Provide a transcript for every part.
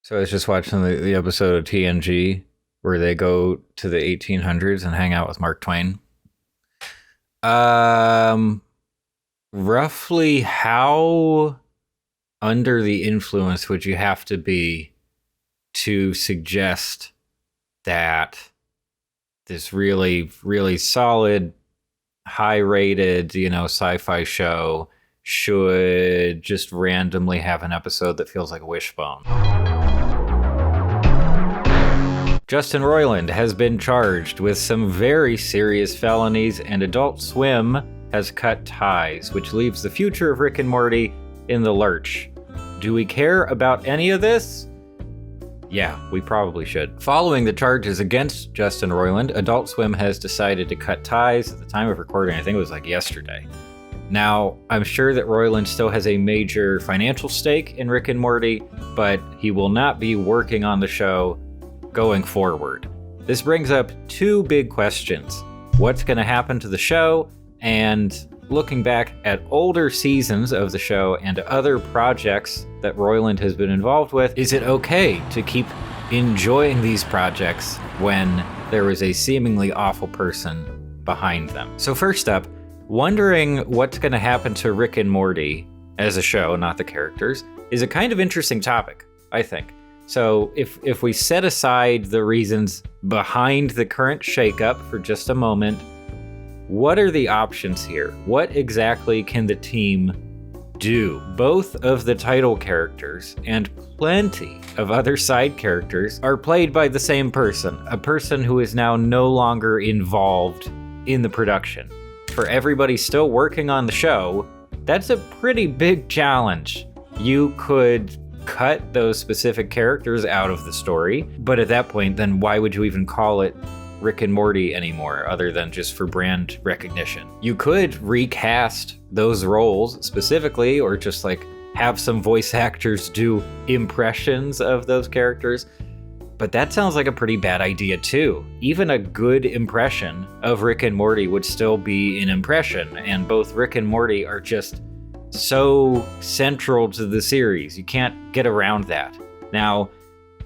So I was just watching the episode of TNG where they go to the 1800s and hang out with Mark Twain. Um, Roughly how under the influence would you have to be to suggest that this really, really solid, high-rated, sci-fi show should just randomly have an episode that feels like a wishbone? Justin Roiland has been charged with some very serious felonies, and Adult Swim has cut ties, which leaves the future of Rick and Morty in the lurch. Do we care about any of this? Yeah, we probably should. Following the charges against Justin Roiland, Adult Swim has decided to cut ties. At the time of recording, I think it was like yesterday. Now, I'm sure that Roiland still has a major financial stake in Rick and Morty, but he will not be working on the show going forward. This brings up two big questions. What's going to happen to the show? And looking back at older seasons of the show and other projects that Roiland has been involved with, is it okay to keep enjoying these projects when there is a seemingly awful person behind them? So first up, wondering what's going to happen to Rick and Morty as a show, not the characters, is a kind of interesting topic, I think. So if we set aside the reasons behind the current shakeup for just a moment, what are the options here? What exactly can the team do? Both of the title characters and plenty of other side characters are played by the same person, a person who is now no longer involved in the production. For everybody still working on the show, that's a pretty big challenge. You could cut those specific characters out of the story, but at that point, then why would you even call it Rick and Morty anymore, other than just for brand recognition? You could recast those roles specifically, or just like have some voice actors do impressions of those characters, but that sounds like a pretty bad idea too. Even a good impression of Rick and Morty would still be an impression, and both Rick and Morty are just so central to the series. You can't get around that. Now,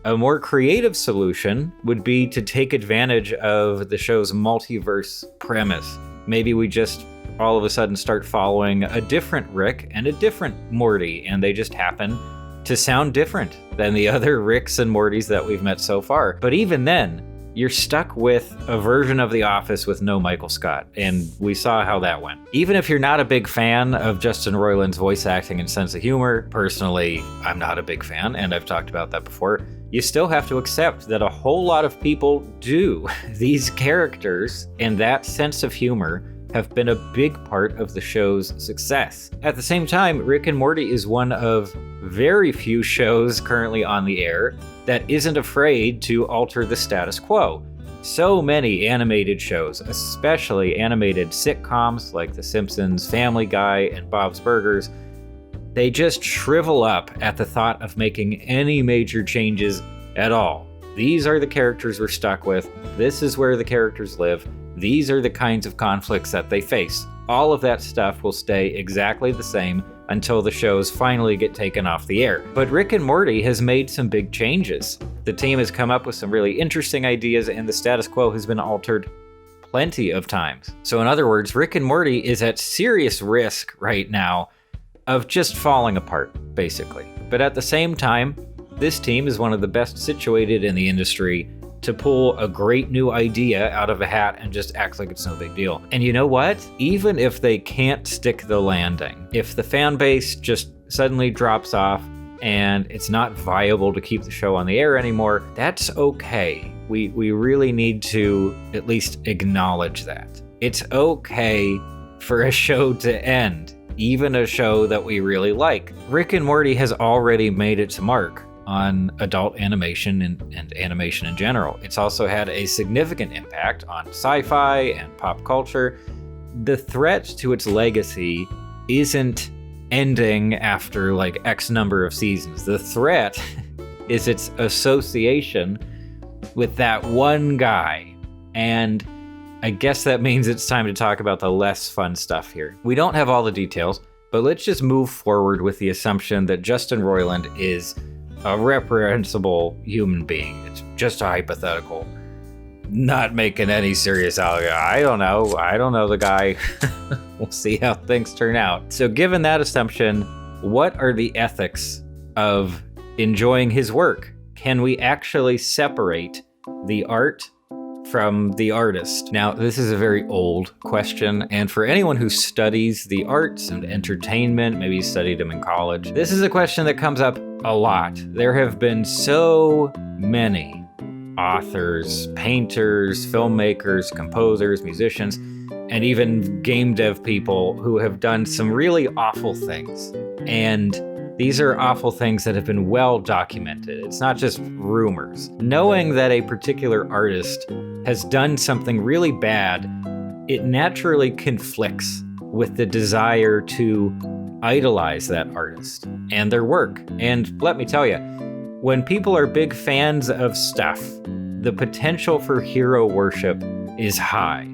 a more creative solution would be to take advantage of the show's multiverse premise. Maybe we just all of a sudden start following a different Rick and a different Morty, and they just happen to sound different than the other Ricks and Mortys that we've met so far. But even then, you're stuck with a version of The Office with no Michael Scott, and we saw how that went. Even if you're not a big fan of Justin Roiland's voice acting and sense of humor, personally, I'm not a big fan, and I've talked about that before, you still have to accept that a whole lot of people do. These characters and that sense of humor have been a big part of the show's success. At the same time, Rick and Morty is one of very few shows currently on the air that isn't afraid to alter the status quo. So many animated shows, especially animated sitcoms like The Simpsons, Family Guy, and Bob's Burgers, they just shrivel up at the thought of making any major changes at all. These are the characters we're stuck with. This is where the characters live. These are the kinds of conflicts that they face. All of that stuff will stay exactly the same until the shows finally get taken off the air. But Rick and Morty has made some big changes. The team has come up with some really interesting ideas, and the status quo has been altered plenty of times. So in other words, Rick and Morty is at serious risk right now of just falling apart, basically. But at the same time, this team is one of the best situated in the industry to pull a great new idea out of a hat and just act like it's no big deal. And you know what? Even if they can't stick the landing, if the fan base just suddenly drops off and it's not viable to keep the show on the air anymore, that's okay. We really need to at least acknowledge that. It's okay for a show to end, even a show that we really like. Rick and Morty has already made its mark on adult animation and animation in general. It's also had a significant impact on sci-fi and pop culture. The threat to its legacy isn't ending after like X number of seasons. The threat is its association with that one guy. And I guess that means it's time to talk about the less fun stuff here. We don't have all the details, but let's just move forward with the assumption that Justin Roiland is a reprehensible human being. It's just a hypothetical. Not making any serious allegation. I don't know the guy. We'll see how things turn out. So given that assumption, what are the ethics of enjoying his work? Can we actually separate the art from the artist? Now, this is a very old question, and for anyone who studies the arts and entertainment, maybe studied them in college, this is a question that comes up a lot. There have been so many authors, painters, filmmakers, composers, musicians, and even game dev people who have done some really awful things. And these are awful things that have been well documented. It's not just rumors. Knowing that a particular artist has done something really bad, it naturally conflicts with the desire to idolize that artist and their work. And let me tell you, when people are big fans of stuff, the potential for hero worship is high.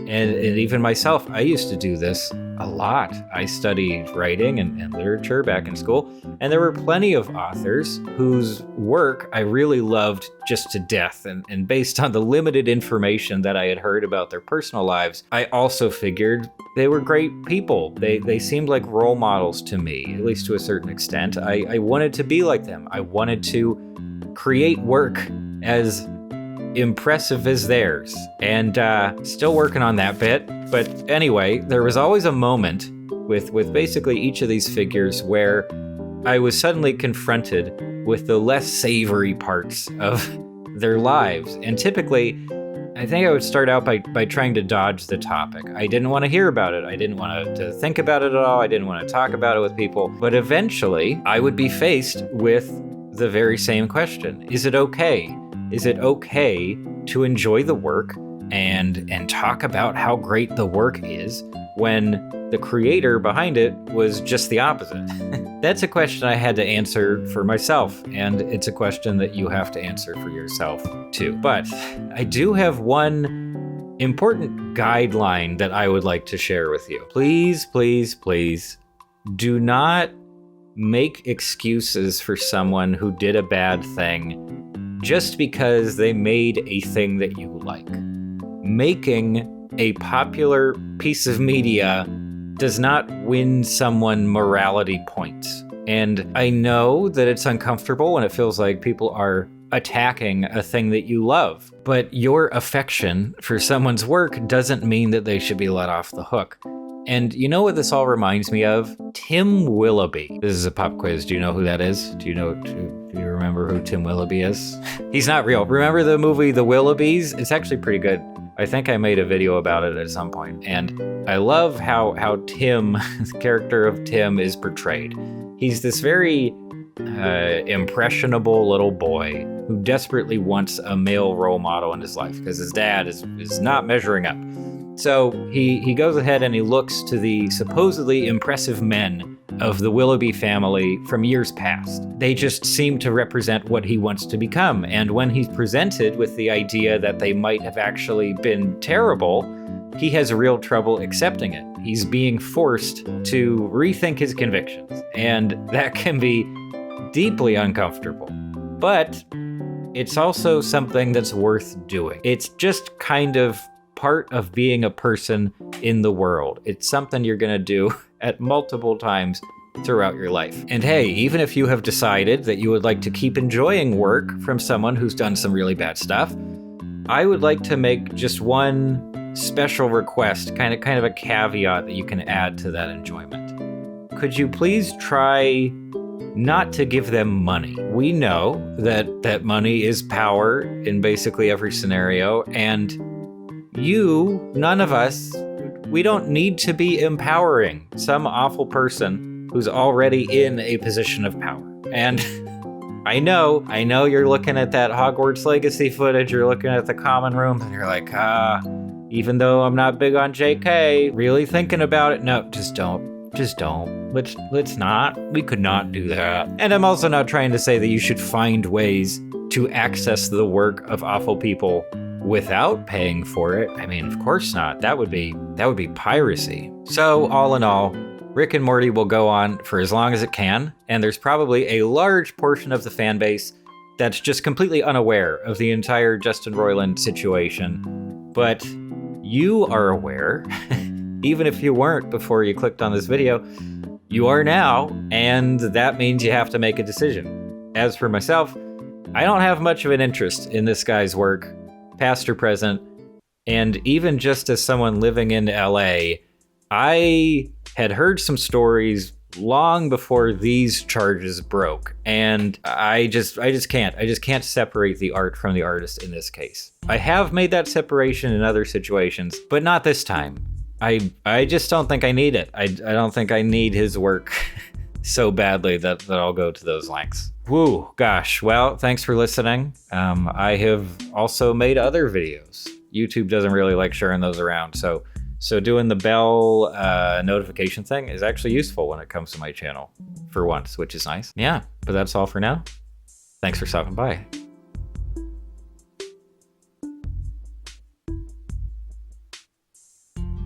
And even myself, I used to do this a lot. I studied writing and literature back in school, and there were plenty of authors whose work I really loved just to death. And based on the limited information that I had heard about their personal lives, I also figured they were great people. They seemed like role models to me, at least to a certain extent. I wanted to be like them. I wanted to create work as impressive as theirs, and still working on that bit. But anyway, there was always a moment with basically each of these figures where I was suddenly confronted with the less savory parts of their lives. And typically, I think I would start out by trying to dodge the topic. I didn't want to hear about it. I didn't want to think about it at all. I didn't want to talk about it with people. But eventually, I would be faced with the very same question. Is it okay? Is it okay to enjoy the work and talk about how great the work is when the creator behind it was just the opposite? That's a question I had to answer for myself, and it's a question that you have to answer for yourself too. But I do have one important guideline that I would like to share with you. Please, please, please do not make excuses for someone who did a bad thing just because they made a thing that you like. Making a popular piece of media does not win someone morality points. And I know that it's uncomfortable and it feels like people are attacking a thing that you love, but your affection for someone's work doesn't mean that they should be let off the hook. And you know what this all reminds me of? Tim Willoughby. This is a pop quiz. Do you know who that is? Do you remember who Tim Willoughby is? He's not real. Remember the movie The Willoughbys? It's actually pretty good. I think I made a video about it at some point. And I love how Tim, the character of Tim, is portrayed. He's this very impressionable little boy who desperately wants a male role model in his life because his dad is not measuring up. So he goes ahead and he looks to the supposedly impressive men of the Willoughby family from years past. They just seem to represent what he wants to become. And when he's presented with the idea that they might have actually been terrible, he has real trouble accepting it. He's being forced to rethink his convictions. And that can be deeply uncomfortable. But it's also something that's worth doing. It's just kind of part of being a person in the world. It's something you're going to do at multiple times throughout your life. And hey, even if you have decided that you would like to keep enjoying work from someone who's done some really bad stuff, I would like to make just one special request, kind of a caveat that you can add to that enjoyment. Could you please try not to give them money? We know that money is power in basically every scenario, and none of us, we don't need to be empowering some awful person who's already in a position of power. And I know you're looking at that Hogwarts Legacy footage, you're looking at the common room, and you're like, even though I'm not big on JK, really thinking about it, no, just don't. Let's not. We could not do that. And I'm also not trying to say that you should find ways to access the work of awful people without paying for it. I mean, of course not. That would be piracy. So all in all, Rick and Morty will go on for as long as it can, and there's probably a large portion of the fan base that's just completely unaware of the entire Justin Roiland situation. But you are aware, even if you weren't before you clicked on this video, you are now, and that means you have to make a decision. As for myself, I don't have much of an interest in this guy's work, past or present, and even just as someone living in LA, I had heard some stories long before these charges broke, and I just can't separate the art from the artist in this case. I have made that separation in other situations, but not this time. I just don't think I need it. I don't think I need his work so badly that I'll go to those lengths. Woo, gosh. Well, thanks for listening. I have also made other videos. YouTube doesn't really like sharing those around, so doing the bell notification thing is actually useful when it comes to my channel for once, which is nice. Yeah, but that's all for now. Thanks for stopping by.